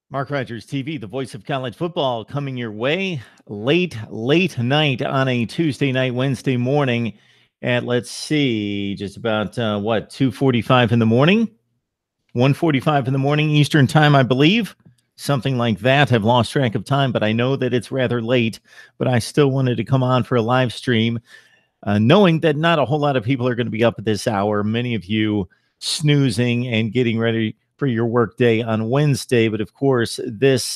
Mark Rogers TV, the voice of college football, coming your way late night on a Tuesday night, Wednesday morning at, let's see, just about 2:45 in the morning, 1:45 in the morning Eastern time, I believe. Something like that. I've lost track of time, but I know that it's rather late. But I still wanted to come on for a live stream, knowing that not a whole lot of people are going to be up at this hour. Many of you snoozing and getting ready for your work day on Wednesday. But of course, this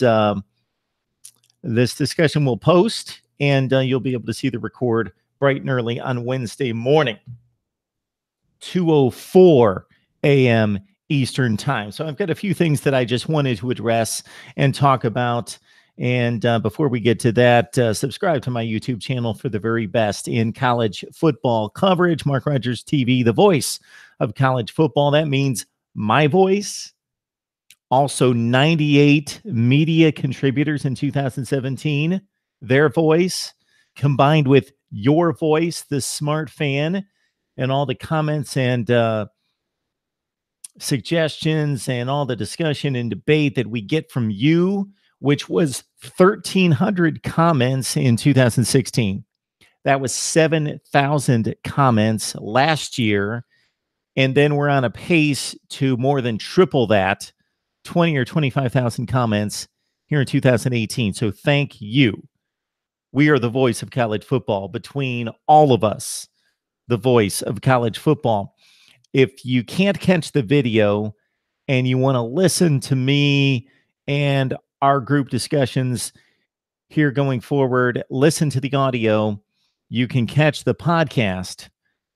discussion will post, and you'll be able to see the record bright and early on Wednesday morning, 2:04 a.m. Eastern time. So I've got a few things that I just wanted to address and talk about. And before we get to that, subscribe to my YouTube channel for the very best in college football coverage. Mark Rogers TV, the voice of college football. That means my voice. Also, 98 media contributors in 2017, their voice, combined with your voice, the smart fan, and all the comments and suggestions and all the discussion and debate that we get from you, which was 1,300 comments in 2016. That was 7,000 comments last year. And then we're on a pace to more than triple that, 20 or 25,000 comments here in 2018. So thank you. We are the voice of college football. Between all of us, the voice of college football. If you can't catch the video and you want to listen to me and our group discussions here going forward, listen to the audio. You can catch the podcast.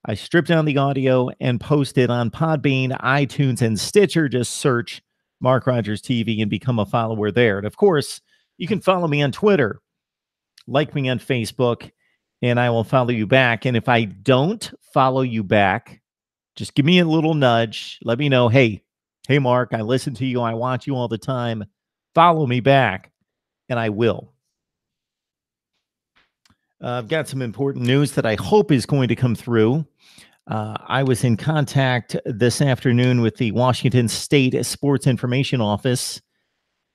I stripped down the audio and post it on Podbean, iTunes, and Stitcher. Just search Mark Rogers TV and become a follower there. And of course, you can follow me on Twitter, like me on Facebook, and I will follow you back. And if I don't follow you back, just give me a little nudge. Let me know, hey, Mark, I listen to you. I watch you all the time. Follow me back, and I will. I've got some important news that I hope is going to come through. I was in contact this afternoon with the Washington State Sports Information Office,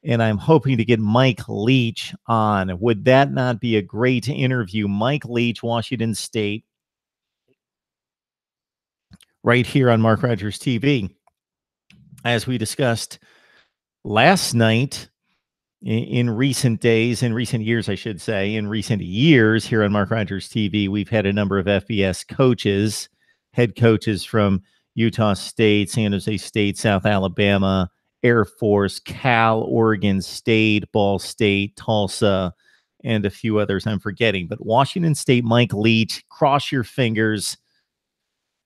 and I'm hoping to get Mike Leach on. Would that not be a great interview? Mike Leach, Washington State, right here on Mark Rogers TV. As we discussed last night, in recent days, in recent years, I should say, in recent years here on Mark Rogers TV, we've had a number of FBS coaches, head coaches from Utah State, San Jose State, South Alabama, Air Force, Cal, Oregon State, Ball State, Tulsa, and a few others I'm forgetting. But Washington State, Mike Leach, cross your fingers.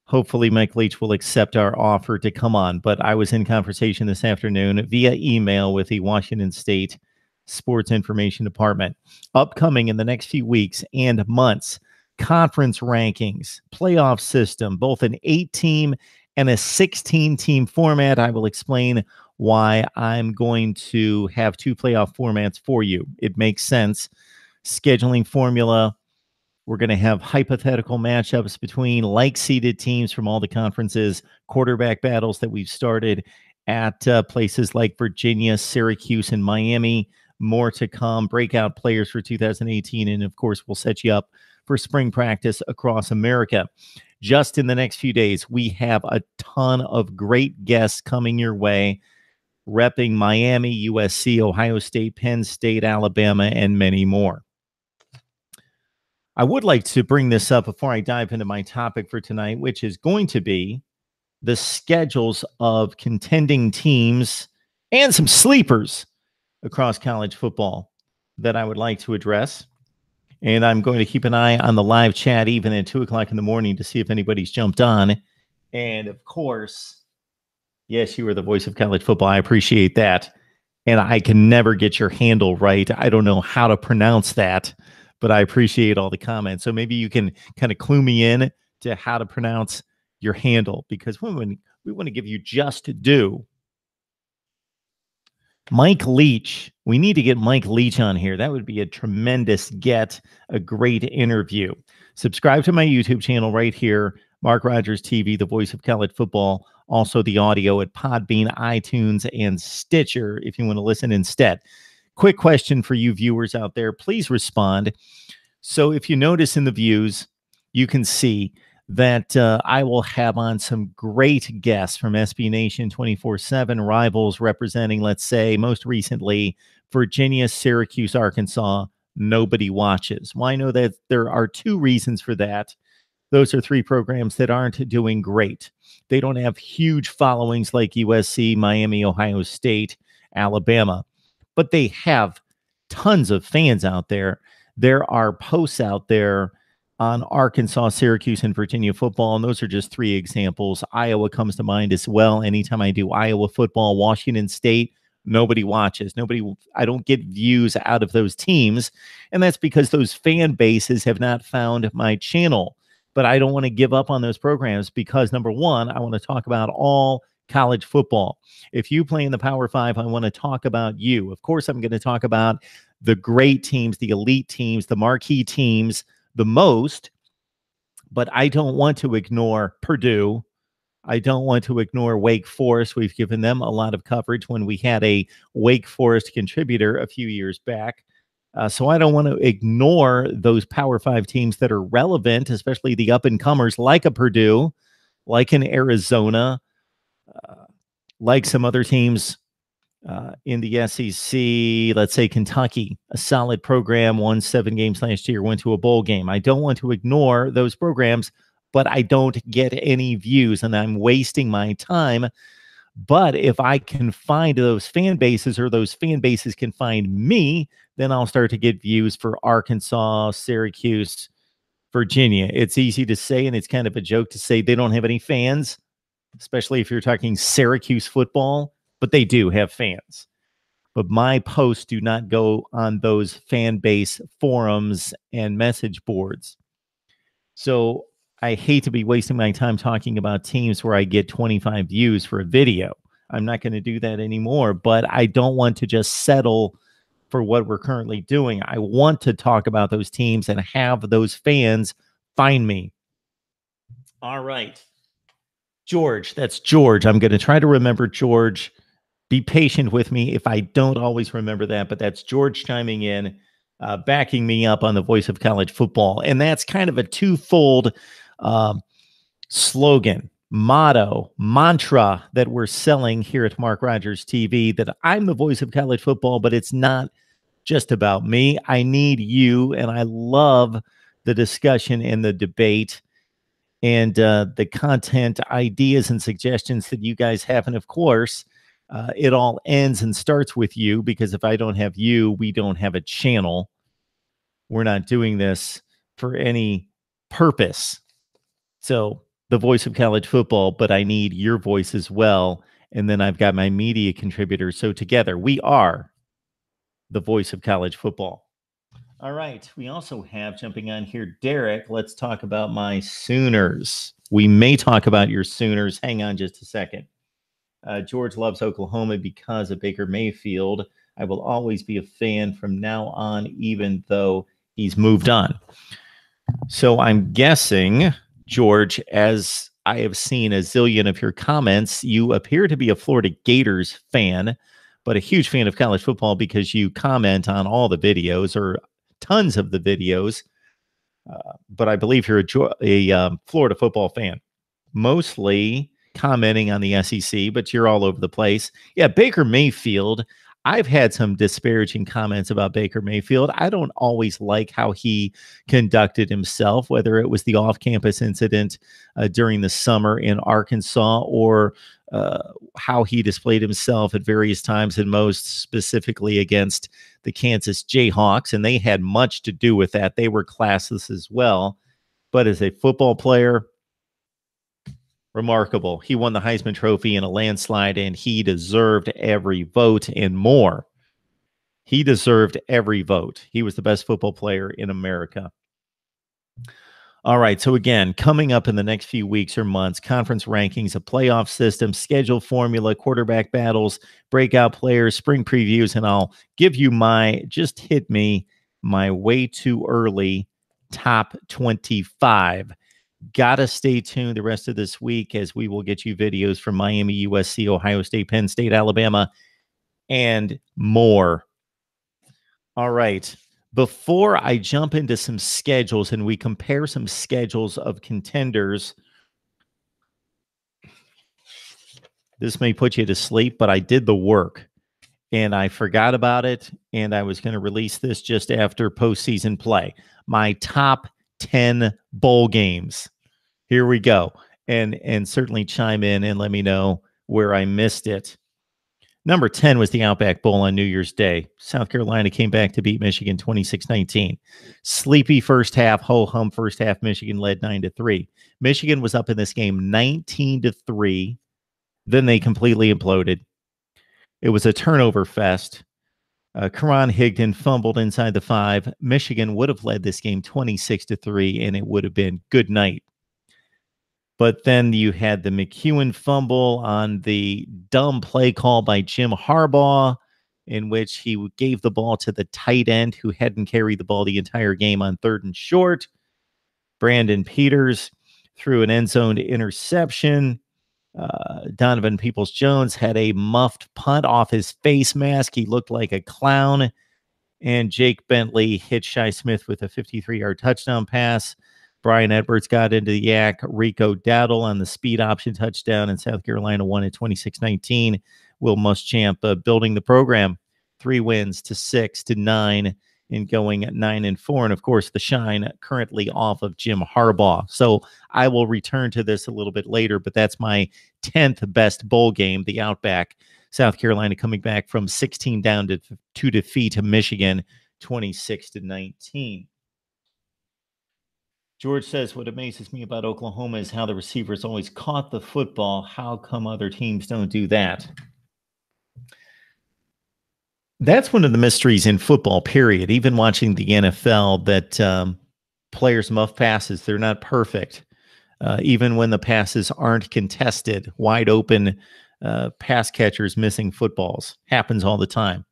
Hopefully, Mike Leach will accept our offer to come on. But I was in conversation this afternoon via email with the Washington State Sports Information Department. Upcoming in the next few weeks and months, conference rankings, playoff system, both an 8-team and a 16-team format. I will explain why I'm going to have 2 playoff formats for you. It makes sense. Scheduling formula. We're going to have hypothetical matchups between like-seeded teams from all the conferences, quarterback battles that we've started at places like Virginia, Syracuse, and Miami. More to come, breakout players for 2018, and of course, we'll set you up for spring practice across America. Just in the next few days, we have a ton of great guests coming your way, repping Miami, USC, Ohio State, Penn State, Alabama, and many more. I would like to bring this up before I dive into my topic for tonight, which is going to be the schedules of contending teams and some sleepers across college football that I would like to address. And I'm going to keep an eye on the live chat even at 2 o'clock in the morning to see if anybody's jumped on. And of course, yes, you are the voice of college football. I appreciate that. And I can never get your handle right. I don't know how to pronounce that, but I appreciate all the comments. So maybe you can kind of clue me in to how to pronounce your handle, because we want to give you just due. Mike Leach. We need to get Mike Leach on here. That would be a tremendous get, a great interview. Subscribe to my YouTube channel right here, Mark Rogers TV, the voice of college football. Also, the audio at Podbean, iTunes, and Stitcher if you want to listen instead. Quick question for you viewers out there. Please respond. So if you notice in the views, you can see that I will have on some great guests from SB Nation 24/7 rivals representing, let's say, most recently, Virginia, Syracuse, Arkansas. Nobody watches. Well, I know that there are two reasons for that. Those are three programs that aren't doing great. They don't have huge followings like USC, Miami, Ohio State, Alabama, but they have tons of fans out there. There are posts out there on Arkansas, Syracuse, and Virginia football, and those are just three examples. Iowa comes to mind as well. Anytime I do Iowa football, Washington State, nobody watches. I don't get views out of those teams, and that's because those fan bases have not found my channel. But I don't want to give up on those programs because, number one, I want to talk about all college football. If you play in the Power Five, I want to talk about you. Of course, I'm going to talk about the great teams, the elite teams, the marquee teams the most, but I don't want to ignore Purdue. I don't want to ignore Wake Forest. We've given them a lot of coverage when we had a Wake Forest contributor a few years back. So I don't want to ignore those Power Five teams that are relevant, especially the up-and-comers like a Purdue, like an Arizona, like some other teams in the SEC. Let's say Kentucky, a solid program, won 7 games last year, went to a bowl game. I don't want to ignore those programs, but I don't get any views, and I'm wasting my time. But if I can find those fan bases or those fan bases can find me, then I'll start to get views for Arkansas, Syracuse, Virginia. It's easy to say, and it's kind of a joke to say they don't have any fans, especially if you're talking Syracuse football, but they do have fans. But my posts do not go on those fan base forums and message boards. So I hate to be wasting my time talking about teams where I get 25 views for a video. I'm not going to do that anymore, but I don't want to just settle for what we're currently doing. I want to talk about those teams and have those fans find me. All right. George, that's George. I'm going to try to remember George. Be patient with me if I don't always remember that, but that's George chiming in, backing me up on the voice of college football. And that's kind of a twofold slogan, motto, mantra that we're selling here at Mark Rogers TV, that I'm the voice of college football, but it's not just about me. I need you, and I love the discussion and the debate and the content, ideas, and suggestions that you guys have. And of course, it all ends and starts with you, because if I don't have you, we don't have a channel. We're not doing this for any purpose. So the voice of college football, but I need your voice as well. And then I've got my media contributors. So together we are the voice of college football. All right. We also have, jumping on here, Derek. Let's talk about my Sooners. We may talk about your Sooners. Hang on just a second. George loves Oklahoma because of Baker Mayfield. I will always be a fan from now on, even though he's moved on. So I'm guessing, George, as I have seen a zillion of your comments, you appear to be a Florida Gators fan, but a huge fan of college football because you comment on all the videos, or tons of the videos. But I believe you're a Florida football fan, mostly commenting on the SEC, but you're all over the place. Yeah, Baker Mayfield. I've had some disparaging comments about Baker Mayfield. I don't always like how he conducted himself, whether it was the off-campus incident during the summer in Arkansas, or how he displayed himself at various times, and most specifically against the Kansas Jayhawks. And they had much to do with that. They were classless as well. But as a football player, remarkable. He won the Heisman Trophy in a landslide, and he deserved every vote and more. He deserved every vote. He was the best football player in America. All right, so again, coming up in the next few weeks or months, conference rankings, a playoff system, schedule formula, quarterback battles, breakout players, spring previews, and I'll give you my way too early top 25. Gotta stay tuned the rest of this week as we will get you videos from Miami, USC, Ohio State, Penn State, Alabama, and more. All right. Before I jump into some schedules and we compare some schedules of contenders, this may put you to sleep, but I did the work and I forgot about it. And I was going to release this just after postseason play. My top 10 bowl games. Here we go. And certainly chime in and let me know where I missed it. Number 10 was the Outback Bowl on New Year's Day. South Carolina came back to beat Michigan 26-19. Sleepy first half, ho-hum first half. Michigan led 9-3. Michigan was up in this game 19-3. Then they completely imploded. It was a turnover fest. Karan Higdon fumbled inside the 5. Michigan would have led this game 26-3, and it would have been good night. But then you had the McEwen fumble on the dumb play call by Jim Harbaugh, in which he gave the ball to the tight end who hadn't carried the ball the entire game on 3rd and short. Brandon Peters threw an end zone interception. Donovan Peoples-Jones had a muffed punt off his face mask. He looked like a clown. And Jake Bentley hit Shi Smith with a 53-yard touchdown pass. Brian Edwards got into the yak. Rico Dowdle on the speed option touchdown, and South Carolina won at 26-19. Will Muschamp building the program 3 wins to 6-9 and going at 9-4. And of course, the shine currently off of Jim Harbaugh. So I will return to this a little bit later, but that's my 10th best bowl game, the Outback. South Carolina coming back from 16 down to defeat Michigan 26-19. George says, what amazes me about Oklahoma is how the receivers always caught the football. How come other teams don't do that? That's one of the mysteries in football, period. Even watching the NFL, that players muff passes. They're not perfect. Even when the passes aren't contested, wide open pass catchers missing footballs. Happens all the time.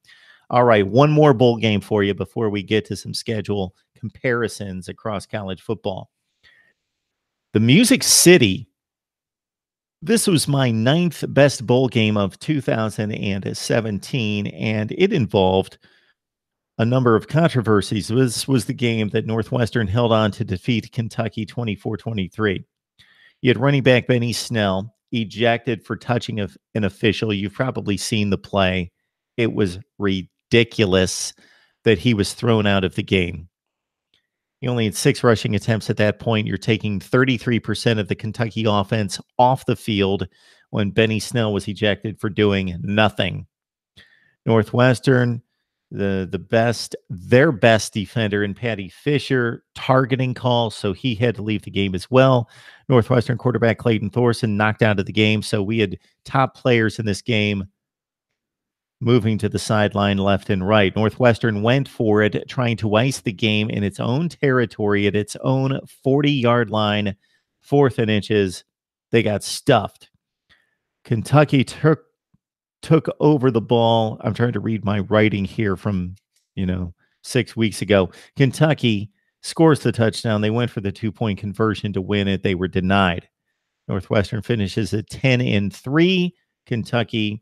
All right, one more bowl game for you before we get to some schedule comparisons across college football. The Music City. This was my 9th best bowl game of 2017, and it involved a number of controversies. This was the game that Northwestern held on to defeat Kentucky 24-23. You had running back Benny Snell ejected for touching an official. You've probably seen the play. It was ridiculous that he was thrown out of the game. He only had 6 rushing attempts at that point. You're taking 33% of the Kentucky offense off the field when Benny Snell was ejected for doing nothing. Northwestern, their best defender in Patty Fisher, targeting call, so he had to leave the game as well. Northwestern quarterback Clayton Thorson knocked out of the game, so we had top players in this game moving to the sideline left and right. Northwestern went for it, trying to ice the game in its own territory at its own 40-yard line, 4th and inches. They got stuffed. Kentucky took over the ball. I'm trying to read my writing here from, 6 weeks ago. Kentucky scores the touchdown. They went for the 2-point conversion to win it. They were denied. Northwestern finishes at 10-3. Kentucky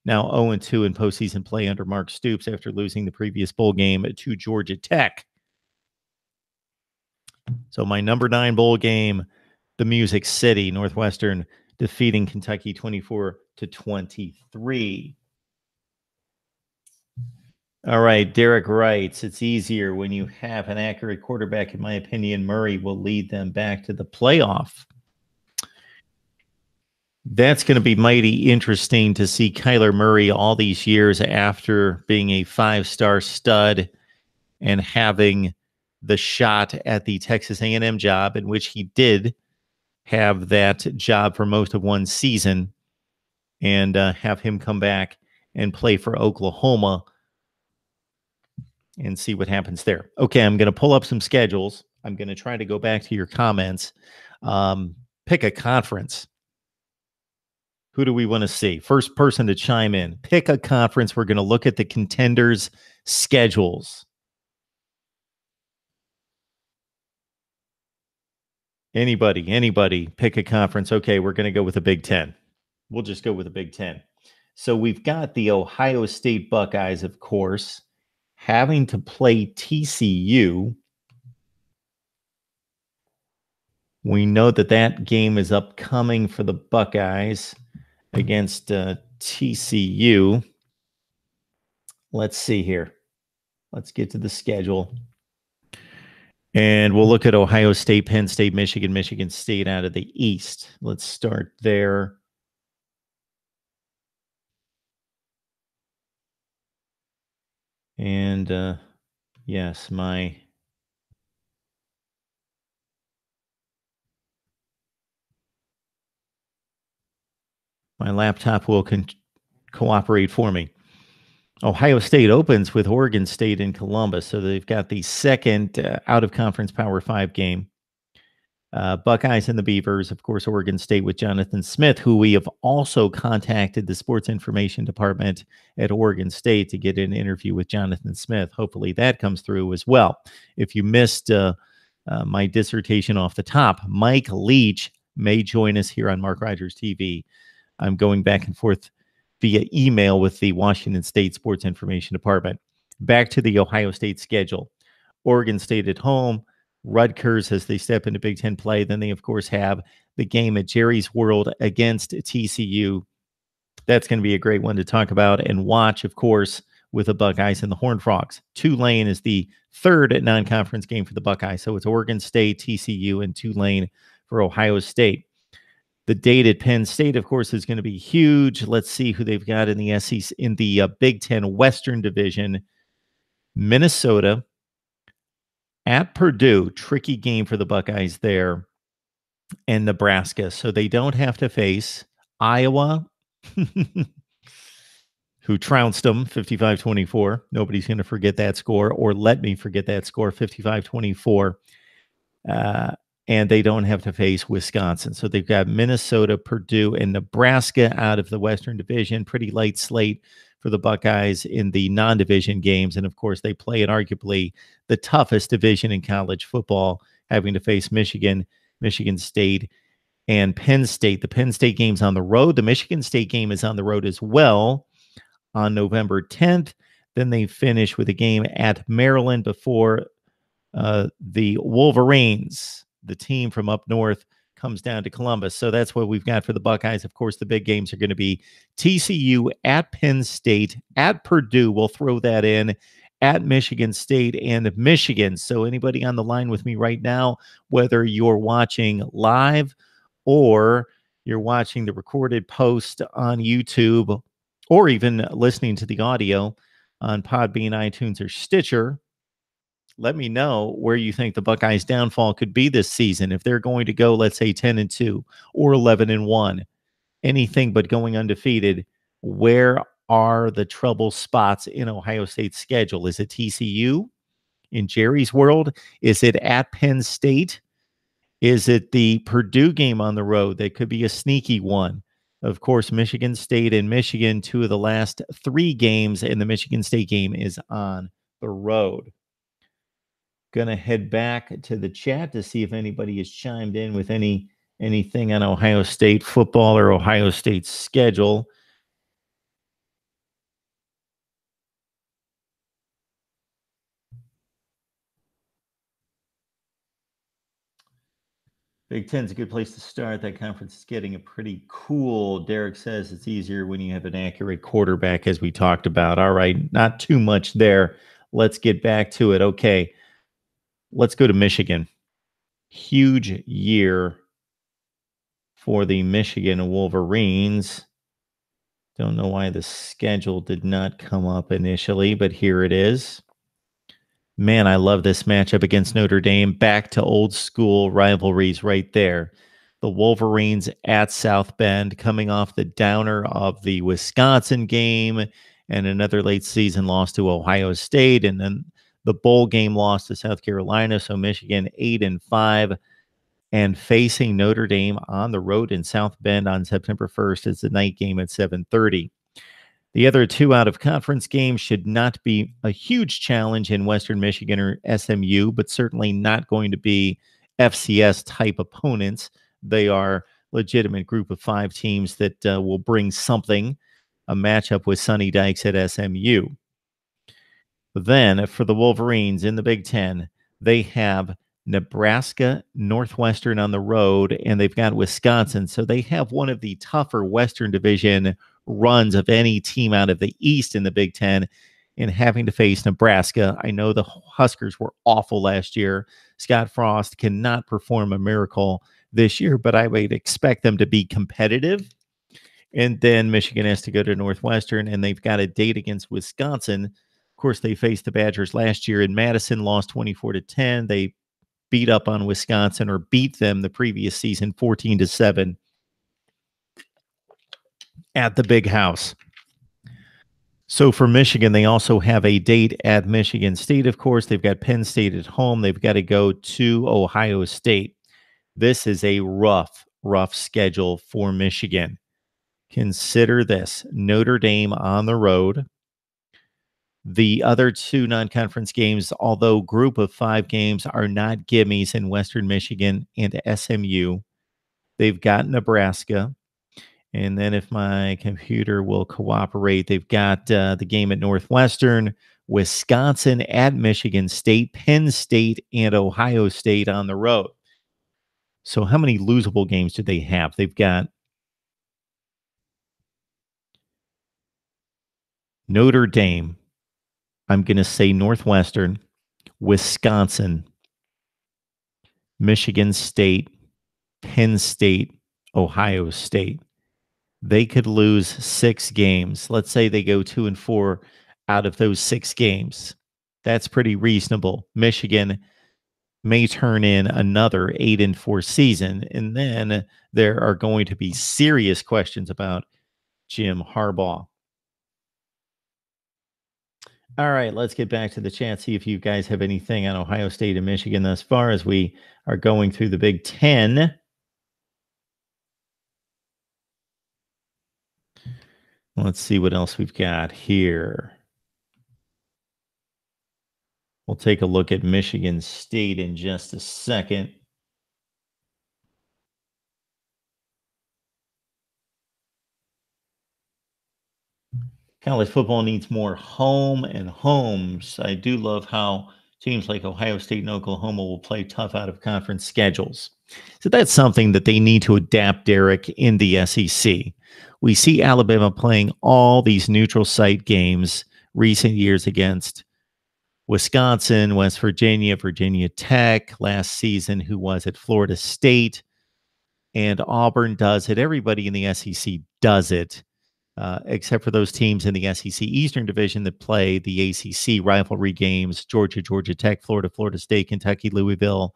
now 0-2 in postseason play under Mark Stoops after losing the previous bowl game to Georgia Tech. So my number 9 bowl game, the Music City, Northwestern defeating Kentucky 24-23. All right, Derek writes, it's easier when you have an accurate quarterback. In my opinion, Murray will lead them back to the playoff. That's going to be mighty interesting to see Kyler Murray all these years after being a 5-star stud and having the shot at the Texas A&M job, in which he did have that job for most of one season, and have him come back and play for Oklahoma and see what happens there. Okay, I'm going to pull up some schedules. I'm going to try to go back to your comments. Pick a conference. Who do we want to see? First person to chime in. Pick a conference. We're going to look at the contenders' schedules. Anybody pick a conference. Okay, we're going to go with the Big Ten. We'll just go with the Big Ten. So we've got the Ohio State Buckeyes, of course, having to play TCU. We know that that game is upcoming for the Buckeyes against TCU. Let's see here. Let's get to the schedule. And we'll look at Ohio State, Penn State, Michigan, Michigan State out of the East. Let's start there. And yes, my laptop will cooperate for me. Ohio State opens with Oregon State in Columbus. So they've got the second out-of-conference Power 5 game. Buckeyes and the Beavers, of course, Oregon State with Jonathan Smith, who we have also contacted the sports information department at Oregon State to get an interview with Jonathan Smith. Hopefully that comes through as well. If you missed my dissertation off the top, Mike Leach may join us here on Mark Rogers TV. I'm going back and forth via email with the Washington State Sports Information Department. Back to the Ohio State schedule. Oregon State at home, Rutgers as they step into Big Ten play. Then they, of course, have the game at Jerry's World against TCU. That's going to be a great one to talk about and watch, of course, with the Buckeyes and the Horned Frogs. Tulane is the third non-conference game for the Buckeyes. So it's Oregon State, TCU, and Tulane for Ohio State. The date at Penn State, of course, is going to be huge. Let's see who they've got in the SEC, in the Big Ten Western Division. Minnesota at Purdue, tricky game for the Buckeyes there, and Nebraska. So they don't have to face Iowa, who trounced them 55-24. Nobody's going to forget that score, or let me forget that score, 55-24. And they don't have to face Wisconsin. So they've got Minnesota, Purdue, and Nebraska out of the Western Division. Pretty light slate for the Buckeyes in the non-division games. And, of course, they play in arguably the toughest division in college football, having to face Michigan, Michigan State, and Penn State. The Penn State game's on the road. The Michigan State game is on the road as well on November 10th. Then they finish with a game at Maryland before the Wolverines, the team from up north, comes down to Columbus. So that's what we've got for the Buckeyes. Of course, the big games are going to be TCU at Penn State, at Purdue. We'll throw that in, at Michigan State and Michigan. So anybody on the line with me right now, whether you're watching live or you're watching the recorded post on YouTube, or even listening to the audio on Podbean, iTunes, or Stitcher, let me know where you think the Buckeyes' downfall could be this season. If they're going to go, let's say, 10-2 or 11-1, anything but going undefeated, where are the trouble spots in Ohio State's schedule? Is it TCU in Jerry's World? Is it at Penn State? Is it the Purdue game on the road that could be a sneaky one? Of course, Michigan State and Michigan, two of the last three games, and the Michigan State game is on the road. Going to head back to the chat to see if anybody has chimed in with anything on Ohio State football or Ohio State's schedule. Big Ten's a good place to start. That conference is getting a pretty cool. Derek says it's easier when you have an accurate quarterback, as we talked about. All right, not too much there. Let's get back to it. Okay, let's go to Michigan. Huge year for the Michigan Wolverines. Don't know why the schedule did not come up initially, but here it is. Man, I love this matchup against Notre Dame. Back to old school rivalries right there. The Wolverines at South Bend, coming off the downer of the Wisconsin game and another late season loss to Ohio State, and then the bowl game loss to South Carolina. So Michigan 8-5, and facing Notre Dame on the road in South Bend on September 1st. It's the night game at 7:30. The other two out-of-conference games should not be a huge challenge in Western Michigan or SMU, but certainly not going to be FCS type opponents. They are legitimate group of 5 teams that will bring something, a matchup with Sonny Dykes at SMU. Then for the Wolverines in the Big Ten, they have Nebraska, Northwestern on the road, and they've got Wisconsin. So they have one of the tougher Western Division runs of any team out of the East in the Big Ten in having to face Nebraska. I know the Huskers were awful last year. Scott Frost cannot perform a miracle this year, but I would expect them to be competitive. And then Michigan has to go to Northwestern, and they've got a date against Wisconsin. Of course, they faced the Badgers last year in Madison, lost 24-10. They beat up on Wisconsin, or beat them the previous season 14-7 at the Big House. So for Michigan, they also have a date at Michigan State, of course. They've got Penn State at home. They've got to go to Ohio State. This is a rough schedule for Michigan. Consider this: Notre Dame on the road. The other 2 non-conference games, although group of 5 games, are not gimmies in Western Michigan and SMU. They've got Nebraska. And then if my computer will cooperate, they've got the game at Northwestern, Wisconsin at Michigan State, Penn State, and Ohio State on the road. So how many losable games do they have? They've got Notre Dame. I'm going to say Northwestern, Wisconsin, Michigan State, Penn State, Ohio State. They could lose 6 games. Let's say they go 2-4 out of those 6 games. That's pretty reasonable. Michigan may turn in another 8-4 season, and then there are going to be serious questions about Jim Harbaugh. All right, let's get back to the chat, see if you guys have anything on Ohio State and Michigan thus far as we are going through the Big Ten. Let's see what else we've got here. We'll take a look at Michigan State in just a second. College football needs more home and homes. I do love how teams like Ohio State and Oklahoma will play tough out of conference schedules. So that's something that they need to adapt, Derek, in the SEC. We see Alabama playing all these neutral site games recent years against Wisconsin, West Virginia, Virginia Tech, last season, who was at Florida State, and Auburn does it. Everybody in the SEC does it. Except for those teams in the SEC Eastern Division that play the ACC rivalry games, Georgia, Georgia Tech, Florida, Florida State, Kentucky, Louisville,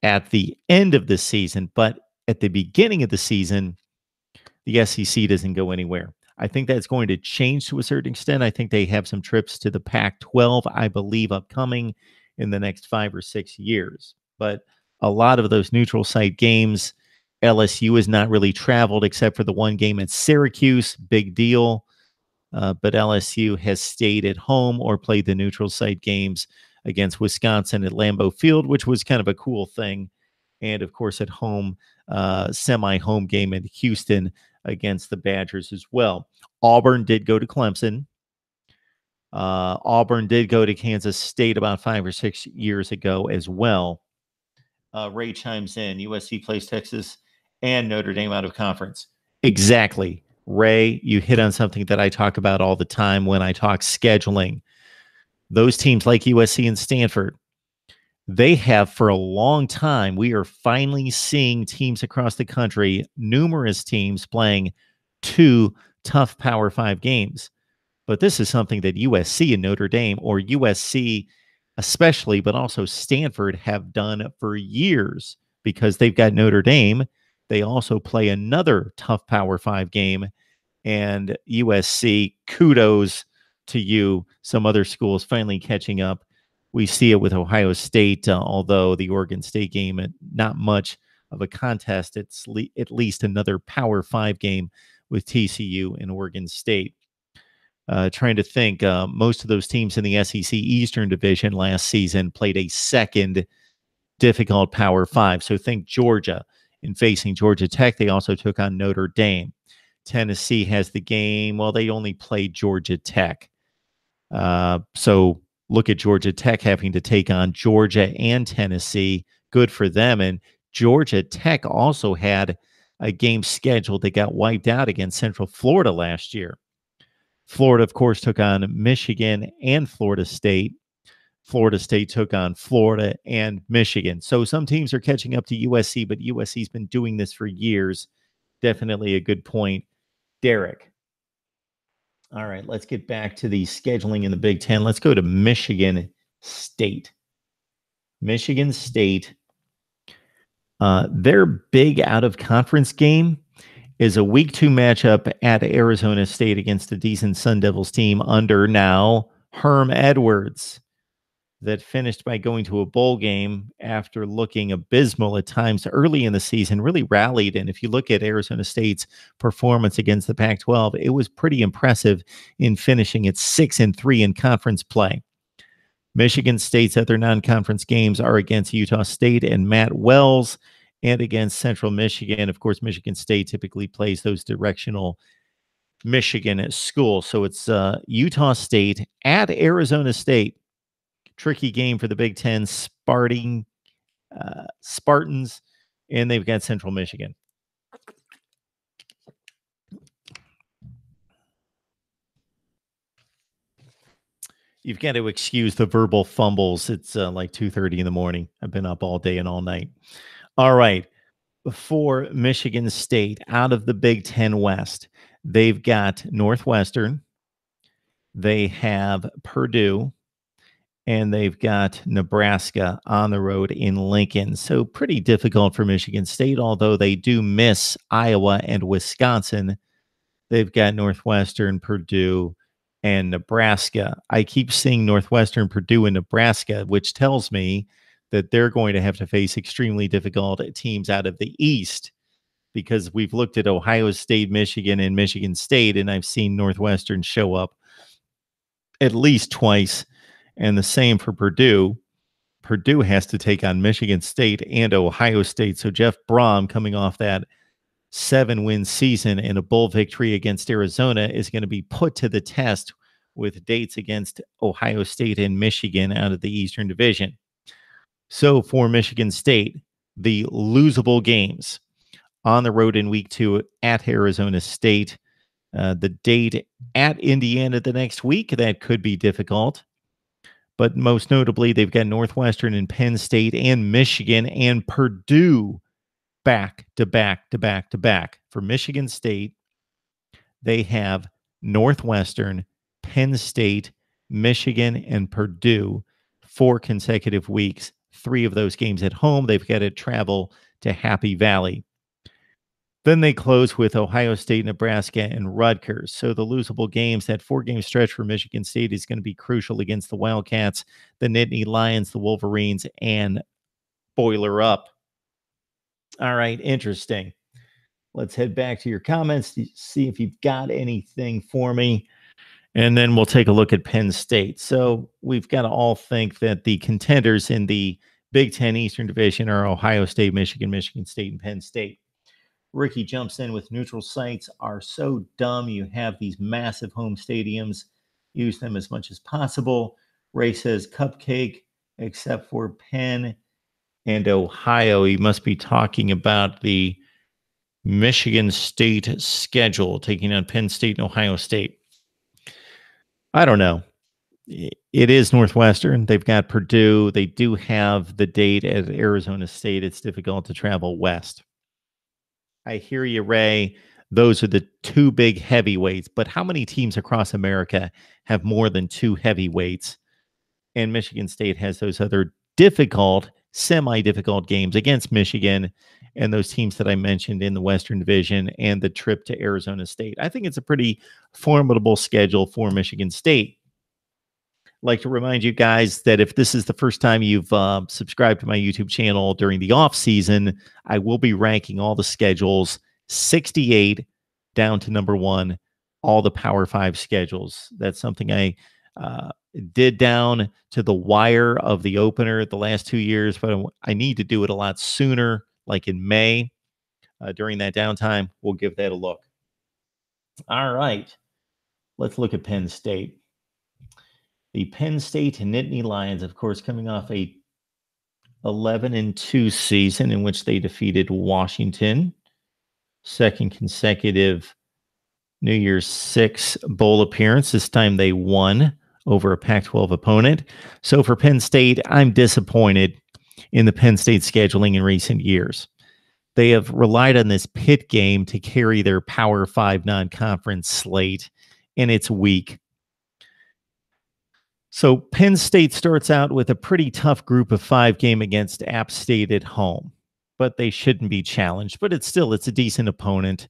at the end of the season. But at the beginning of the season, the SEC doesn't go anywhere. I think that's going to change to a certain extent. I think they have some trips to the Pac-12, I believe, upcoming in the next 5 or 6 years. But a lot of those neutral site games, LSU has not really traveled except for the one game at Syracuse. Big deal. But LSU has stayed at home or played the neutral site games against Wisconsin at Lambeau Field, which was kind of a cool thing. And, of course, at home, semi-home game in Houston against the Badgers as well. Auburn did go to Clemson. Auburn did go to Kansas State about 5 or 6 years ago as well. Ray chimes in. USC plays Texas and Notre Dame out of conference. Exactly. Ray, you hit on something that I talk about all the time when I talk scheduling. Those teams like USC and Stanford, they have for a long time. We are finally seeing teams across the country, numerous teams playing 2 tough Power 5 games. But this is something that USC and Notre Dame, or USC especially, but also Stanford, have done for years because they've got Notre Dame. They also play another tough Power 5 game. And USC, kudos to you. Some other schools finally catching up. We see it with Ohio State, although the Oregon State game, not much of a contest. It's at least another Power 5 game with TCU and Oregon State. Trying to think, most of those teams in the SEC Eastern Division last season played a second difficult Power Five. So think Georgia. In facing Georgia Tech, they also took on Notre Dame. Tennessee has the game. Well, they only played Georgia Tech. So look at Georgia Tech having to take on Georgia and Tennessee. Good for them. And Georgia Tech also had a game scheduled that got wiped out against Central Florida last year. Florida, of course, took on Michigan and Florida State. Florida State took on Florida and Michigan. So some teams are catching up to USC, but USC's been doing this for years. Definitely a good point, Derek. All right, let's get back to the scheduling in the Big Ten. Let's go to Michigan State. Michigan State, their big out-of-conference game is a Week 2 matchup at Arizona State against a decent Sun Devils team under now Herm Edwards that finished by going to a bowl game after looking abysmal at times early in the season, really rallied. And if you look at Arizona State's performance against the Pac-12, it was pretty impressive in finishing at 6-3 in conference play. Michigan State's other non-conference games are against Utah State and Matt Wells and against Central Michigan. Of course, Michigan State typically plays those directional Michigan schools. So it's Utah State at Arizona State. Tricky game for the Big Ten Spartans, and they've got Central Michigan. You've got to excuse the verbal fumbles. It's like 2:30 in the morning. I've been up all day and all night. All right. For Michigan State, out of the Big Ten West, they've got Northwestern. They have Purdue. And they've got Nebraska on the road in Lincoln. So pretty difficult for Michigan State, although they do miss Iowa and Wisconsin. They've got Northwestern, Purdue, and Nebraska. I keep seeing Northwestern, Purdue, and Nebraska, which tells me that they're going to have to face extremely difficult teams out of the East, because we've looked at Ohio State, Michigan, and Michigan State, and I've seen Northwestern show up at least twice. And the same for Purdue. Purdue has to take on Michigan State and Ohio State. So Jeff Brom, coming off that 7-win season and a bowl victory against Arizona, is going to be put to the test with dates against Ohio State and Michigan out of the Eastern Division. So for Michigan State, the losable games on the road in Week 2 at Arizona State. The date at Indiana the next week, that could be difficult. But most notably, they've got Northwestern and Penn State and Michigan and Purdue back to back to back to back. For Michigan State, they have Northwestern, Penn State, Michigan, and Purdue 4 consecutive weeks. 3 of those games at home. They've got to travel to Happy Valley. Then they close with Ohio State, Nebraska, and Rutgers. So the losable games, that 4-game stretch for Michigan State is going to be crucial against the Wildcats, the Nittany Lions, the Wolverines, and Boiler Up. All right, interesting. Let's head back to your comments to see if you've got anything for me. And then we'll take a look at Penn State. So we've got to all think that the contenders in the Big Ten Eastern Division are Ohio State, Michigan, Michigan State, and Penn State. Ricky jumps in with neutral sites are so dumb. You have these massive home stadiums. Use them as much as possible. Ray says cupcake, except for Penn and Ohio. He must be talking about the Michigan State schedule, taking on Penn State and Ohio State. I don't know. It is Northwestern. They've got Purdue. They do have the date at Arizona State. It's difficult to travel west. I hear you, Ray. Those are the 2 big heavyweights. But how many teams across America have more than 2 heavyweights? And Michigan State has those other difficult, semi-difficult games against Michigan and those teams that I mentioned in the Western Division and the trip to Arizona State. I think it's a pretty formidable schedule for Michigan State. I'd like to remind you guys that if this is the first time you've subscribed to my YouTube channel during the off season, I will be ranking all the schedules 68 down to number 1, all the Power 5 schedules. That's something I did down to the wire of the opener the last 2 years, but I need to do it a lot sooner, like in May during that downtime. We'll give that a look. All right. Let's look at Penn State. The Penn State Nittany Lions, of course, coming off a 11-2 season in which they defeated Washington, second consecutive New Year's Six bowl appearance. This time they won over a Pac-12 opponent. So for Penn State, I'm disappointed in the Penn State scheduling in recent years. They have relied on this Pitt game to carry their Power 5 non-conference slate, and it's weak. So Penn State starts out with a pretty tough group of 5 game against App State at home, but they shouldn't be challenged. But it's a decent opponent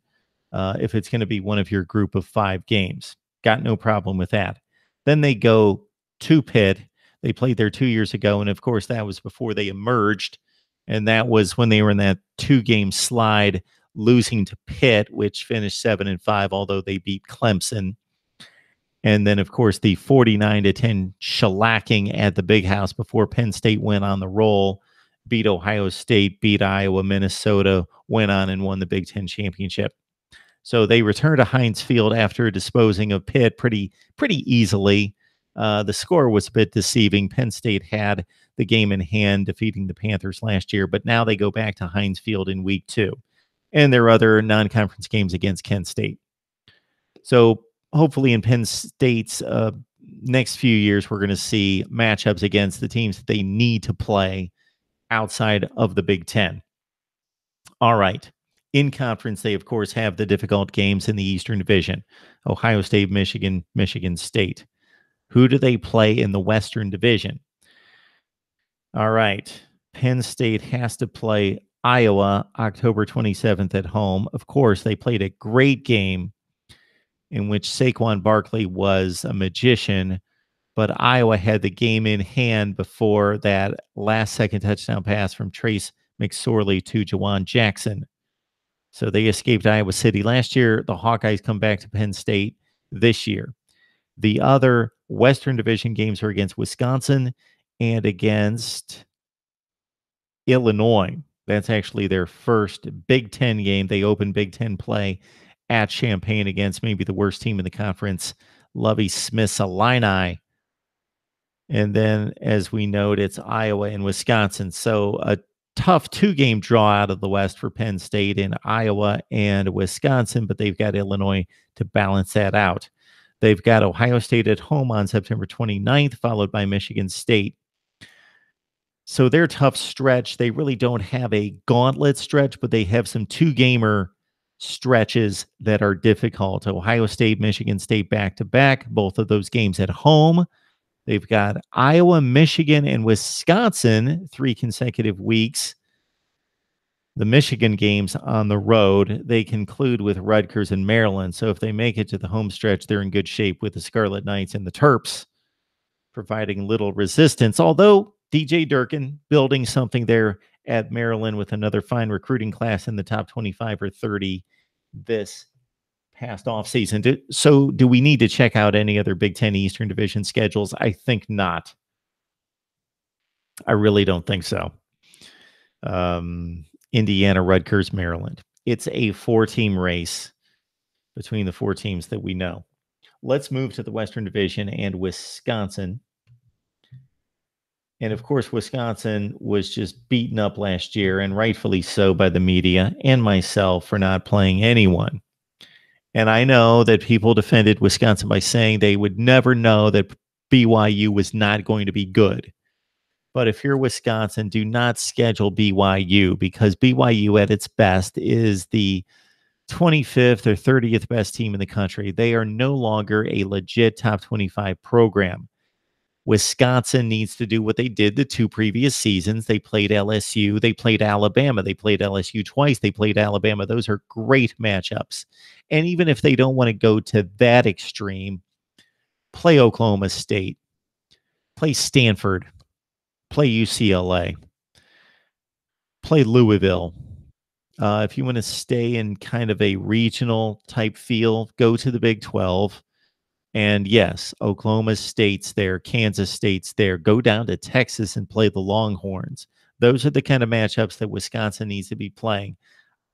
if it's going to be one of your group of 5 games. Got no problem with that. Then they go to Pitt. They played there 2 years ago, and of course that was before they emerged, and that was when they were in that 2-game slide, losing to Pitt, which finished 7-5, although they beat Clemson. And then, of course, the 49-10 shellacking at the Big House before Penn State went on the roll, beat Ohio State, beat Iowa, Minnesota, went on and won the Big Ten championship. So they returned to Heinz Field after disposing of Pitt pretty easily. The score was a bit deceiving. Penn State had the game in hand, defeating the Panthers last year, but now they go back to Heinz Field in week 2. And there are other non-conference games against Kent State. So hopefully in Penn State's next few years, we're going to see matchups against the teams that they need to play outside of the Big Ten. All right. In conference, they, of course, have the difficult games in the Eastern Division. Ohio State, Michigan, Michigan State. Who do they play in the Western Division? All right. Penn State has to play Iowa October 27th at home. Of course, they played a great game in which Saquon Barkley was a magician, but Iowa had the game in hand before that last-second touchdown pass from Trace McSorley to Jawan Jackson. So they escaped Iowa City last year. The Hawkeyes come back to Penn State this year. The other Western Division games are against Wisconsin and against Illinois. That's actually their first Big Ten game. They open Big Ten play at Champaign against maybe the worst team in the conference, Lovie Smith's Illini. And then, as we note, it's Iowa and Wisconsin. So a tough 2-game draw out of the West for Penn State in Iowa and Wisconsin, but they've got Illinois to balance that out. They've got Ohio State at home on September 29th, followed by Michigan State. So their tough stretch, they really don't have a gauntlet stretch, but they have some 2-gamer stretches that are difficult. Ohio State, Michigan State back-to-back, both of those games at home. They've got Iowa, Michigan, and Wisconsin 3 consecutive weeks. The Michigan games on the road. They conclude with Rutgers and Maryland. So if they make it to the home stretch, they're in good shape with the Scarlet Knights and the Terps, providing little resistance. Although DJ Durkin building something there at Maryland with another fine recruiting class in the top 25 or 30 this past offseason. So do we need to check out any other Big Ten Eastern Division schedules? I think not. I really don't think so. Indiana, Rutgers, Maryland. It's a 4-team race between the 4 teams that we know. Let's move to the Western Division and Wisconsin. And of course, Wisconsin was just beaten up last year, and rightfully so, by the media and myself for not playing anyone. And I know that people defended Wisconsin by saying they would never know that BYU was not going to be good. But if you're Wisconsin, do not schedule BYU, because BYU at its best is the 25th or 30th best team in the country. They are no longer a legit top 25 program. Wisconsin needs to do what they did the 2 previous seasons. They played LSU. They played Alabama. They played LSU twice. They played Alabama. Those are great matchups. And even if they don't want to go to that extreme, play Oklahoma State, play Stanford, play UCLA, play Louisville. If you want to stay in kind of a regional type feel, go to the Big 12. And yes, Oklahoma State's there, Kansas State's there. Go down to Texas and play the Longhorns. Those are the kind of matchups that Wisconsin needs to be playing.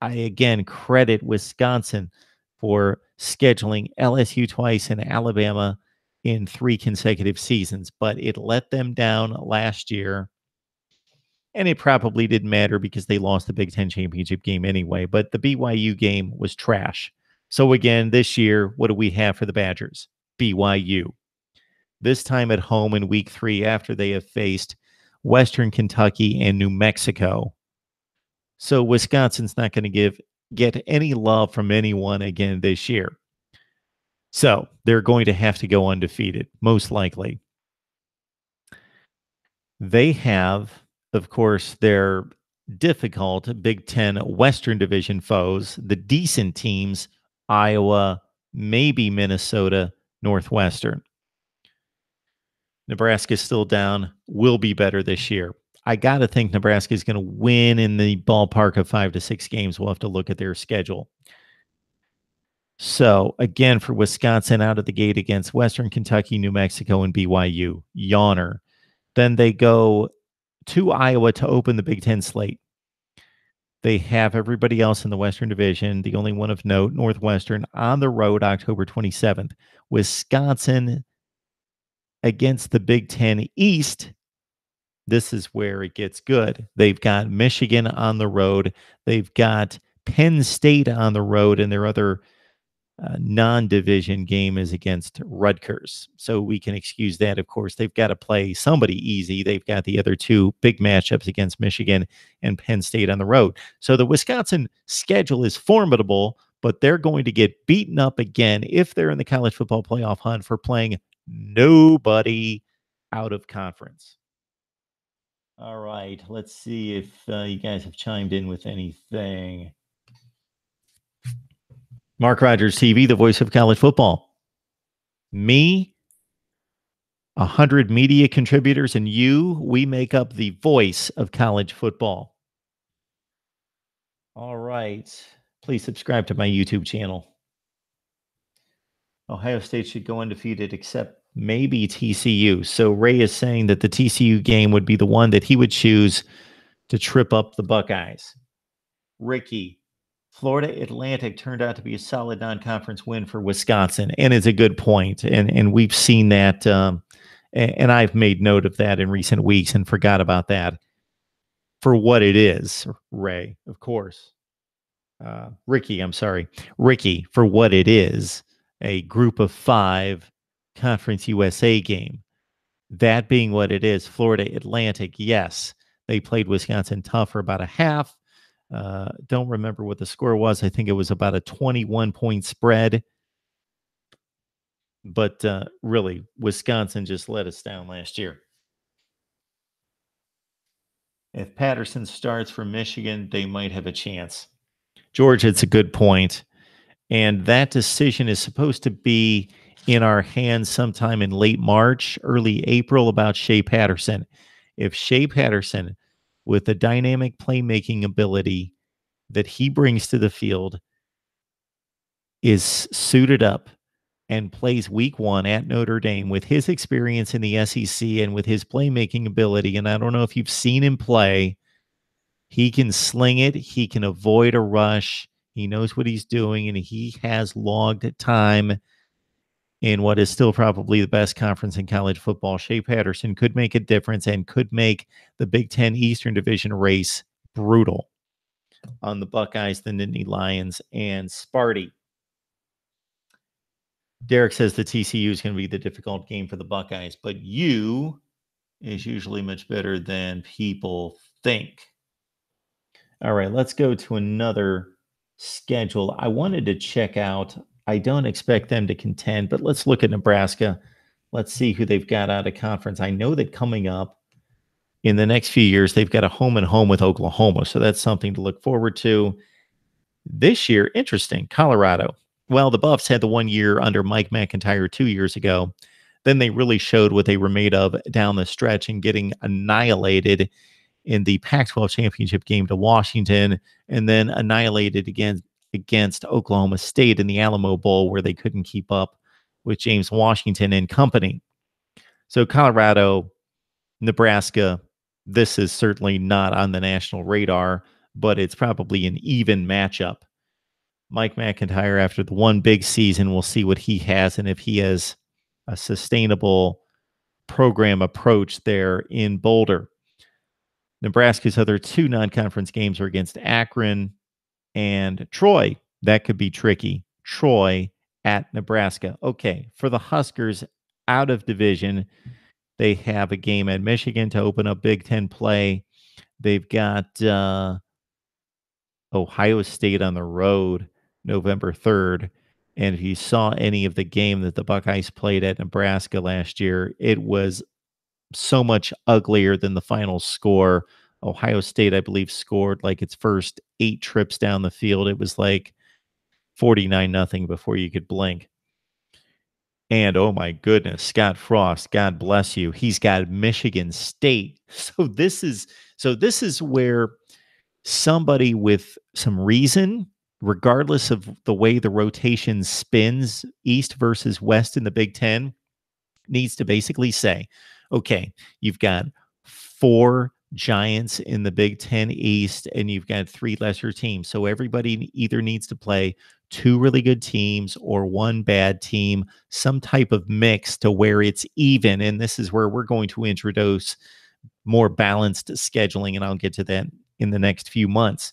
I again credit Wisconsin for scheduling LSU twice and Alabama in 3 consecutive seasons, but it let them down last year. And it probably didn't matter because they lost the Big Ten championship game anyway. But the BYU game was trash. So again, this year, what do we have for the Badgers? BYU. This time at home in week 3 after they have faced Western Kentucky and New Mexico. So Wisconsin's not going to get any love from anyone again this year. So they're going to have to go undefeated, most likely. They have, of course, their difficult Big Ten Western Division foes, the decent teams, Iowa, maybe Minnesota, Northwestern. Nebraska's still down, will be better this year. I got to think Nebraska is going to win in the ballpark of 5 to 6 games. We'll have to look at their schedule. So, again, for Wisconsin out of the gate against Western Kentucky, New Mexico, and BYU, yawner. Then they go to Iowa to open the Big Ten slate. They have everybody else in the Western Division. The only one of note, Northwestern, on the road October 27th. Wisconsin against the Big Ten East. This is where it gets good. They've got Michigan on the road. They've got Penn State on the road, and their other non-division game is against Rutgers. So we can excuse that. Of course, they've got to play somebody easy. They've got the other 2 big matchups against Michigan and Penn State on the road. So the Wisconsin schedule is formidable, but they're going to get beaten up again if they're in the college football playoff hunt for playing nobody out of conference. All right, let's see if you guys have chimed in with anything. Mark Rogers TV, the voice of college football. Me, 100 media contributors, and you, we make up the voice of college football. All right. Please subscribe to my YouTube channel. Ohio State should go undefeated except maybe TCU. So Ray is saying that the TCU game would be the one that he would choose to trip up the Buckeyes. Ricky, Florida Atlantic turned out to be a solid non-conference win for Wisconsin, and it's a good point. And we've seen that, and I've made note of that in recent weeks and forgot about that for what it is, Ray, of course. Ricky, for what it is, a group of 5 Conference USA game. That being what it is, Florida Atlantic, yes, they played Wisconsin tough for about a half. Don't remember what the score was. I think it was about a 21-point spread. But really, Wisconsin just let us down last year. If Patterson starts for Michigan, they might have a chance. George, it's a good point. And that decision is supposed to be in our hands sometime in late March, early April about Shea Patterson. If Shea Patterson, with the dynamic playmaking ability that he brings to the field, is suited up and plays week 1 at Notre Dame with his experience in the SEC and with his playmaking ability, and I don't know if you've seen him play, he can sling it. He can avoid a rush. He knows what he's doing, and he has logged time in what is still probably the best conference in college football. Shea Patterson could make a difference and could make the Big Ten Eastern Division race brutal on the Buckeyes, the Nittany Lions, and Sparty. Derek says the TCU is going to be the difficult game for the Buckeyes, but U is usually much better than people think. All right, let's go to another schedule. I wanted to check out, I don't expect them to contend, but let's look at Nebraska. Let's see who they've got out of conference. I know that coming up in the next few years, they've got a home and home with Oklahoma, so that's something to look forward to. This year, interesting, Colorado. Well, the Buffs had the 1 year under Mike McIntyre 2 years ago. Then they really showed what they were made of down the stretch and getting annihilated in the Pac-12 championship game to Washington, and then annihilated again against Oklahoma State in the Alamo Bowl, where they couldn't keep up with James Washington and company. So Colorado, Nebraska, this is certainly not on the national radar, but it's probably an even matchup. Mike McIntyre, after the one big season, we'll see what he has and if he has a sustainable program approach there in Boulder. Nebraska's other two non-conference games are against Akron and Troy. That could be tricky. Troy at Nebraska. Okay, for the Huskers out of division, they have a game at Michigan to open up Big Ten play. They've got Ohio State on the road November 3rd. And if you saw any of the game that the Buckeyes played at Nebraska last year, it was so much uglier than the final score. Ohio State, I believe, scored like its first 8 trips down the field. It was like 49-0 before you could blink. And oh my goodness, Scott Frost, God bless you. He's got Michigan State. So this is where somebody with some reason, regardless of the way the rotation spins, East versus West in the Big Ten, needs to basically say, okay, you've got 4 giants in the Big Ten East, and you've got 3 lesser teams. So everybody either needs to play 2 really good teams or 1 bad team, some type of mix to where it's even. And this is where we're going to introduce more balanced scheduling, and I'll get to that in the next few months.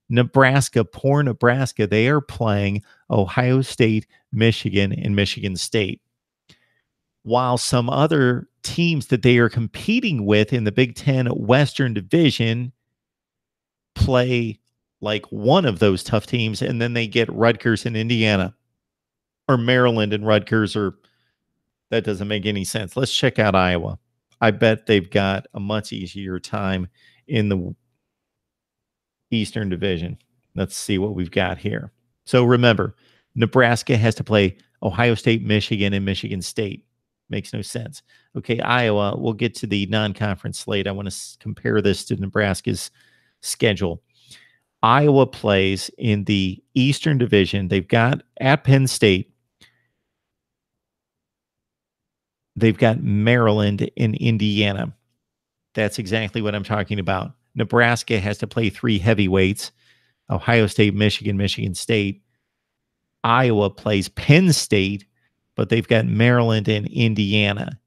Nebraska, poor Nebraska, they are playing Ohio State, Michigan, and Michigan State. While some other teams that they are competing with in the Big Ten Western Division play like one of those tough teams, and then they get Rutgers and Indiana, or Maryland and Rutgers, or that doesn't make any sense. Let's check out Iowa. I bet they've got a much easier time in the Eastern Division. Let's see what we've got here. So remember, Nebraska has to play Ohio State, Michigan, and Michigan State. Makes no sense. Okay, Iowa, we'll get to the non-conference slate. I want to compare this to Nebraska's schedule. Iowa plays in the Eastern Division. They've got at Penn State. They've got Maryland and Indiana. That's exactly what I'm talking about. Nebraska has to play 3 heavyweights, Ohio State, Michigan, Michigan State. Iowa plays Penn State, but they've got Maryland and Indiana.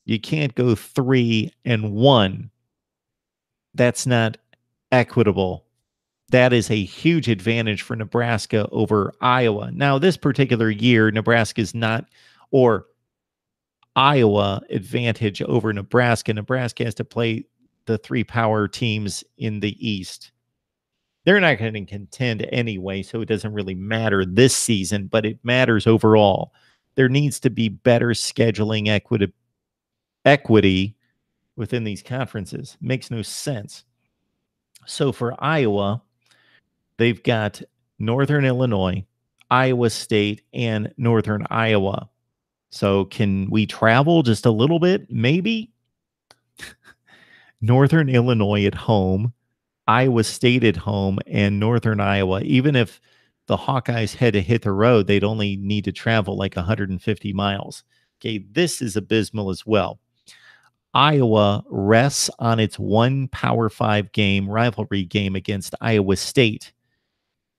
You can't go 3-1. That's not equitable. That is a huge advantage for Nebraska over Iowa. Now, this particular year, Nebraska's not, or Iowa advantage over Nebraska. Nebraska has to play the 3 power teams in the East. They're not going to contend anyway, so it doesn't really matter this season, but it matters overall. There needs to be better scheduling equity within these conferences. Makes no sense. So for Iowa, they've got Northern Illinois, Iowa State, and Northern Iowa. So can we travel just a little bit? Maybe. Northern Illinois at home, Iowa State at home, and Northern Iowa. Even if the Hawkeyes had to hit the road, they'd only need to travel like 150 miles. Okay, this is abysmal as well. Iowa rests on its 1 Power 5 game, rivalry game against Iowa State,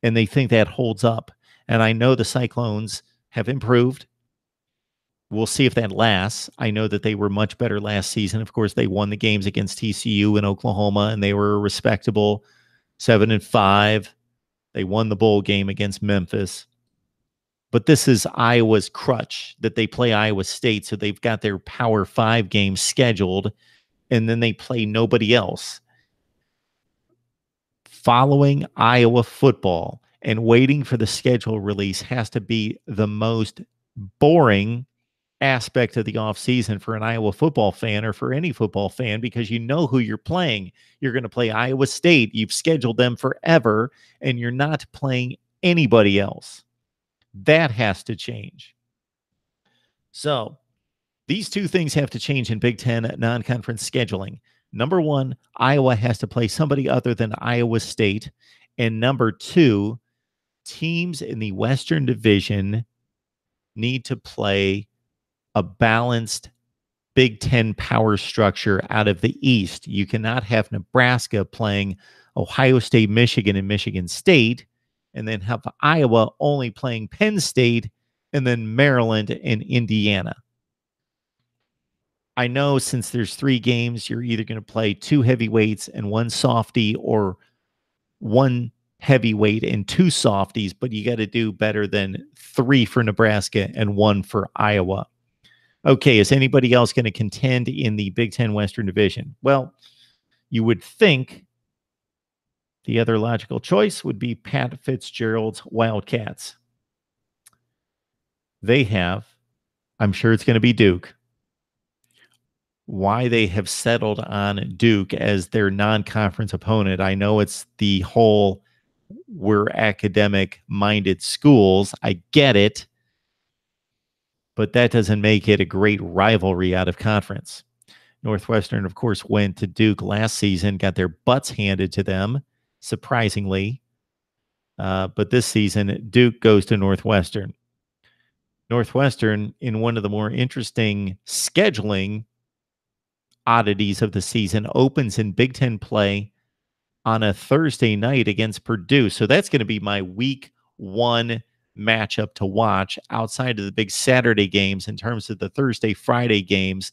and they think that holds up. And I know the Cyclones have improved. We'll see if that lasts. I know that they were much better last season. Of course, they won the games against TCU and Oklahoma, and they were a respectable 7-5. They won the bowl game against Memphis. But this is Iowa's crutch, that they play Iowa State, so they've got their Power 5 games scheduled, and then they play nobody else. Following Iowa football and waiting for the schedule release has to be the most boring aspect of the offseason for an Iowa football fan, or for any football fan, because you know who you're playing. You're going to play Iowa State. You've scheduled them forever, and you're not playing anybody else. That has to change. So these 2 things have to change in Big Ten non-conference scheduling. Number 1, Iowa has to play somebody other than Iowa State. And number 2, teams in the Western Division need to play a balanced Big Ten power structure out of the East. You cannot have Nebraska playing Ohio State, Michigan, and Michigan State, and then have Iowa only playing Penn State, and then Maryland and Indiana. I know since there's 3 games, you're either going to play 2 heavyweights and 1 softie, or 1 heavyweight and 2 softies, but you got to do better than 3 for Nebraska and 1 for Iowa. Okay, is anybody else going to contend in the Big Ten Western Division? Well, you would think the other logical choice would be Pat Fitzgerald's Wildcats. They have, I'm sure it's going to be Duke. Why they have settled on Duke as their non-conference opponent, I know it's the whole we're academic-minded schools. I get it. But that doesn't make it a great rivalry out of conference. Northwestern, of course, went to Duke last season, got their butts handed to them, surprisingly. But this season, Duke goes to Northwestern. Northwestern, in one of the more interesting scheduling oddities of the season, opens in Big Ten play on a Thursday night against Purdue. So that's going to be my week 1 matchup to watch outside of the big Saturday games. In terms of the Thursday, Friday games,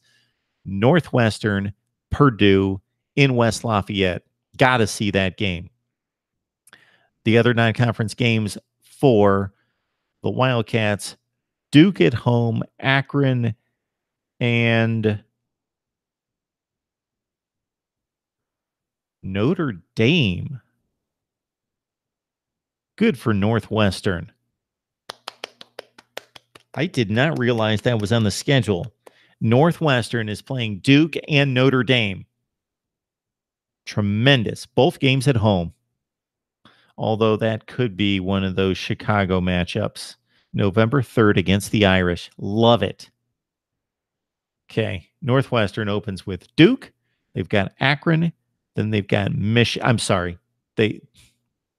Northwestern, Purdue in West Lafayette. Got to see that game. The other non-conference games for the Wildcats, Duke at home, Akron, and Notre Dame. Good for Northwestern. I did not realize that was on the schedule. Northwestern is playing Duke and Notre Dame. Tremendous. Both games at home. Although that could be one of those Chicago matchups. November 3rd against the Irish. Love it. Okay. Northwestern opens with Duke. They've got Akron. Then they've got I'm sorry.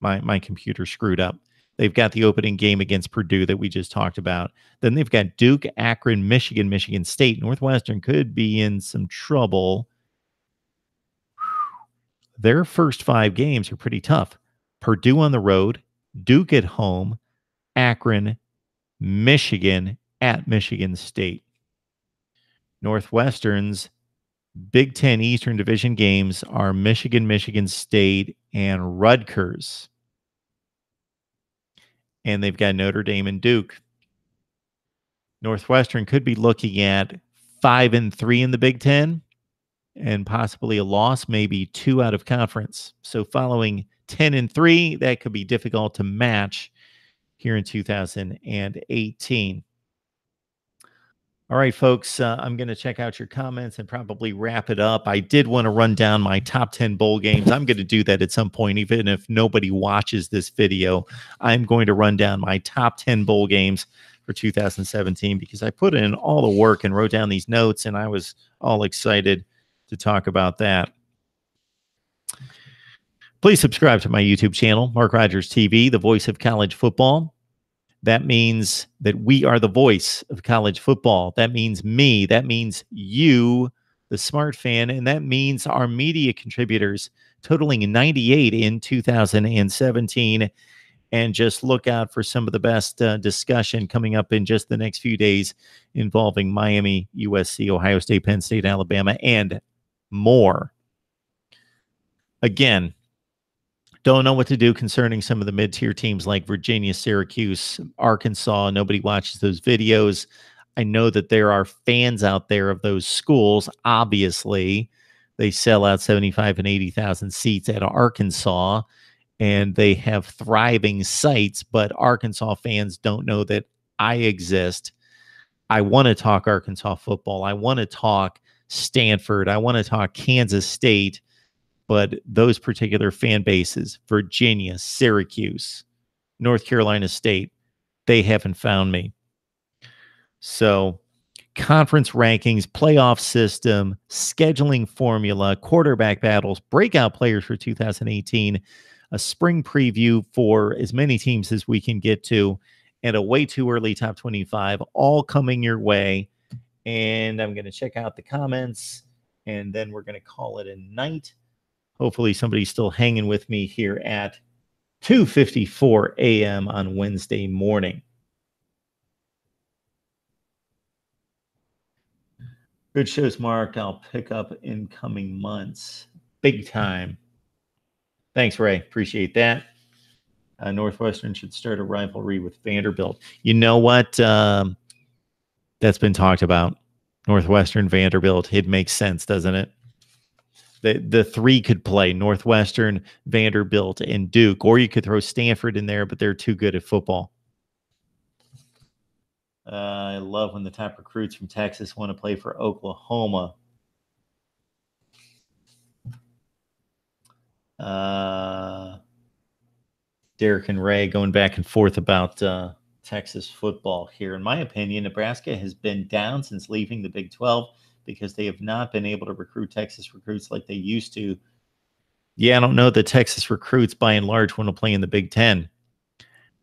My computer screwed up. They've got the opening game against Purdue that we just talked about. Then they've got Duke, Akron, Michigan, Michigan State. Northwestern could be in some trouble. Their first 5 games are pretty tough. Purdue on the road, Duke at home, Akron, Michigan at Michigan State. Northwestern's Big Ten Eastern Division games are Michigan, Michigan State, and Rutgers. And they've got Notre Dame and Duke. Northwestern could be looking at 5-3 in the Big Ten and possibly a loss, maybe 2 out of conference. So following 10-3, that could be difficult to match here in 2018. All right, folks, I'm going to check out your comments and probably wrap it up. I did want to run down my top 10 bowl games. I'm going to do that at some point, even if nobody watches this video. I'm going to run down my top 10 bowl games for 2017 because I put in all the work and wrote down these notes, and I was all excited to talk about that. Please subscribe to my YouTube channel, Mark Rogers TV, the voice of college football. That means that we are the voice of college football. That means me. That means you, the smart fan. And that means our media contributors, totaling 98 in 2017. And just look out for some of the best discussion coming up in just the next few days involving Miami, USC, Ohio State, Penn State, Alabama, and more. Again, don't know what to do concerning some of the mid-tier teams like Virginia, Syracuse, Arkansas. Nobody watches those videos. I know that there are fans out there of those schools. Obviously, they sell out 75 and 80,000 seats at Arkansas, and they have thriving sites, but Arkansas fans don't know that I exist. I want to talk Arkansas football. I want to talk Stanford. I want to talk Kansas State. But those particular fan bases, Virginia, Syracuse, North Carolina State, they haven't found me. So conference rankings, playoff system, scheduling formula, quarterback battles, breakout players for 2018, a spring preview for as many teams as we can get to, and a way too early top 25, all coming your way. And I'm going to check out the comments, and then we're going to call it a night. Hopefully somebody's still hanging with me here at 2:54 a.m. on Wednesday morning. Good shows, Mark. I'll pick up in coming months. Big time. Thanks, Ray. Appreciate that. Northwestern should start a rivalry with Vanderbilt. You know what? That's been talked about. Northwestern, Vanderbilt. It makes sense, doesn't it? The three could play: Northwestern, Vanderbilt, and Duke. Or you could throw Stanford in there, but they're too good at football. I love when the top recruits from Texas want to play for Oklahoma. Derek and Ray going back and forth about Texas football here. In my opinion, Nebraska has been down since leaving the Big 12 because they have not been able to recruit Texas recruits like they used to. Yeah, I don't know that Texas recruits, by and large, want to play in the Big 10.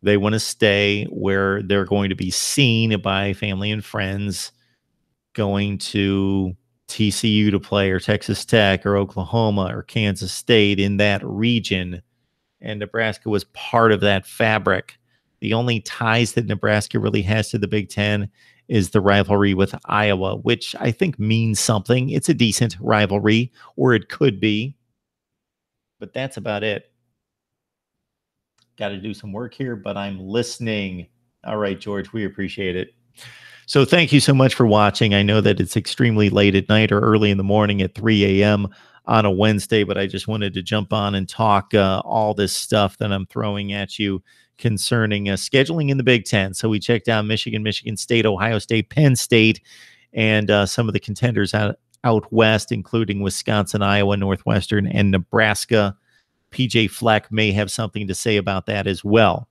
They want to stay where they're going to be seen by family and friends, going to TCU to play, or Texas Tech, or Oklahoma, or Kansas State, in that region. And Nebraska was part of that fabric. The only ties that Nebraska really has to the Big Ten is the rivalry with Iowa, which I think means something. It's a decent rivalry, or it could be, but that's about it. Got to do some work here, but I'm listening. All right, George, we appreciate it. So thank you so much for watching. I know that it's extremely late at night or early in the morning at 3 a.m. on a Wednesday, but I just wanted to jump on and talk all this stuff that I'm throwing at you concerning scheduling in the Big Ten. So we checked out Michigan, Michigan State, Ohio State, Penn State, and some of the contenders out west, including Wisconsin, Iowa, Northwestern, and Nebraska. PJ Fleck may have something to say about that as well.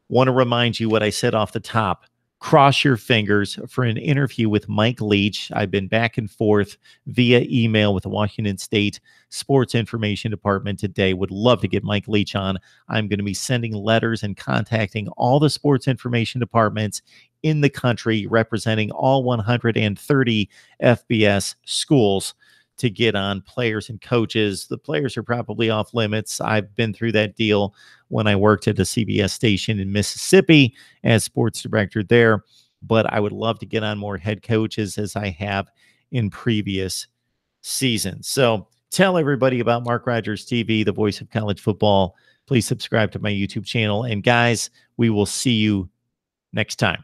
Want to remind you what I said off the top. Cross your fingers for an interview with Mike Leach. I've been back and forth via email with the Washington State Sports Information Department today. Would love to get Mike Leach on. I'm going to be sending letters and contacting all the sports information departments in the country, representing all 130 FBS schools, to get on players and coaches. The players are probably off limits. I've been through that deal when I worked at a CBS station in Mississippi as sports director there, but I would love to get on more head coaches as I have in previous seasons. So tell everybody about Mark Rogers TV, the voice of college football. Please subscribe to my YouTube channel. And guys, we will see you next time.